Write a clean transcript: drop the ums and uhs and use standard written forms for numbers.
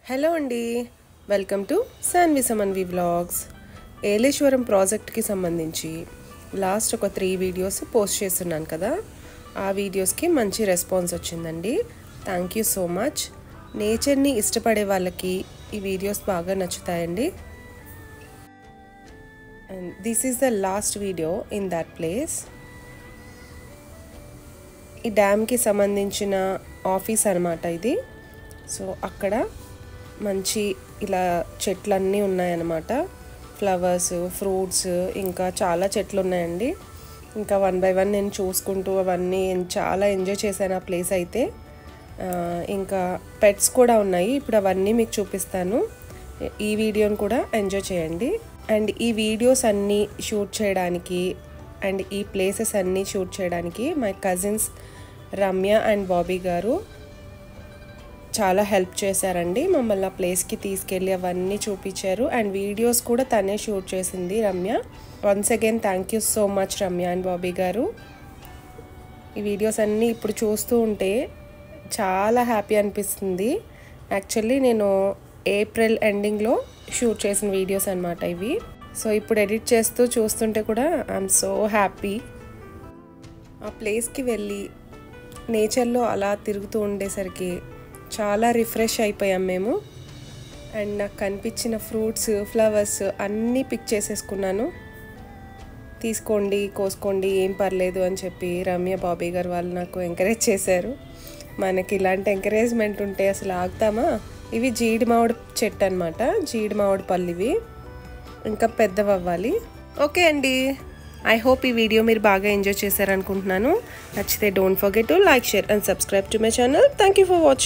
Hello అండి, welcome to Sanvi Samanvi vlogs. Yeleswaram ప్రాజెక్ట్కి సంబంధించి లాస్ట్ ఒక 3 వీడియోస్ పోస్ట్ చేస్తున్నాను కదా. ఆ వీడియోస్కి మంచి రెస్పాన్స్ వచ్చిందండి. Thank you so much. నేచర్ని ఇష్టపడే వాళ్ళకి ఈ వీడియోస్ బాగా నచ్చుతాయండి. And this is the last video in that place. ఈ డ్యామ్కి సంబంధించిన ఆఫీస్ అన్నమాట ఇది. సో అక్కడ మంచి ఇలా చెట్లన్నీ ఉన్నాయన్నమాట. ఫ్లవర్స్, ఫ్రూట్స్, ఇంకా చాలా చెట్లు ఉన్నాయండి. ఇంకా 1 బై 1 నేను చూసుకుంటూ అవన్నీ చాలా ఎంజాయ్ చేశాను ఆ ప్లేస్ అయితే. ఇంకా పెట్స్ కూడా ఉన్నాయి, ఇప్పుడు అవన్నీ మీకు చూపిస్తాను. ఈ వీడియోని కూడా ఎంజాయ్ చేయండి. అండ్ ఈ వీడియోస్ అన్నీ షూట్ చేయడానికి అండ్ ఈ ప్లేసెస్ అన్నీ షూట్ చేయడానికి my cousins Ramya and Bobby గారు చాలా హెల్ప్ చేశారండి. మమ్మల్ని ఆ ప్లేస్కి తీసుకెళ్ళి అవన్నీ చూపించారు. అండ్ వీడియోస్ కూడా తనే షూట్ చేసింది Ramya. Once again thank you so much Ramya and Bobby గారు. ఈ వీడియోస్ అన్నీ ఇప్పుడు చూస్తూ ఉంటే చాలా హ్యాపీ అనిపిస్తుంది. యాక్చువల్లీ నేను ఏప్రిల్ ఎండింగ్లో షూట్ చేసిన వీడియోస్ అన్నమాట ఇవి. సో ఇప్పుడు ఎడిట్ చేస్తూ చూస్తుంటే కూడా ఐఎమ్ సో హ్యాపీ. ఆ ప్లేస్కి వెళ్ళి నేచర్లో అలా తిరుగుతూ ఉండేసరికి చాలా రిఫ్రెష్ అయిపోయాం మేము. అండ్ నాకు కనిపించిన ఫ్రూట్స్, ఫ్లవర్స్ అన్నీ పిక్ చేసేసుకున్నాను. తీసుకోండి, కోసుకోండి, ఏం పర్లేదు అని చెప్పి రమ్య, బాబీ గారు వాళ్ళు నాకు ఎంకరేజ్ చేశారు. మనకి ఇలాంటి ఎంకరేజ్మెంట్ ఉంటే అసలు ఆగుతామా. ఇవి జీడి మామిడి చెట్టు అనమాట, జీడి మామిడి పళ్ళు ఇవి, ఇంకా పెద్దవవ్వాలి. ఓకే అండి, ఐ హోప్ ఈ వీడియో మీరు బాగా ఎంజాయ్ చేశారనుకుంటున్నాను. నచ్చితే don't forget to like, share and subscribe to my channel. Thank you for watching.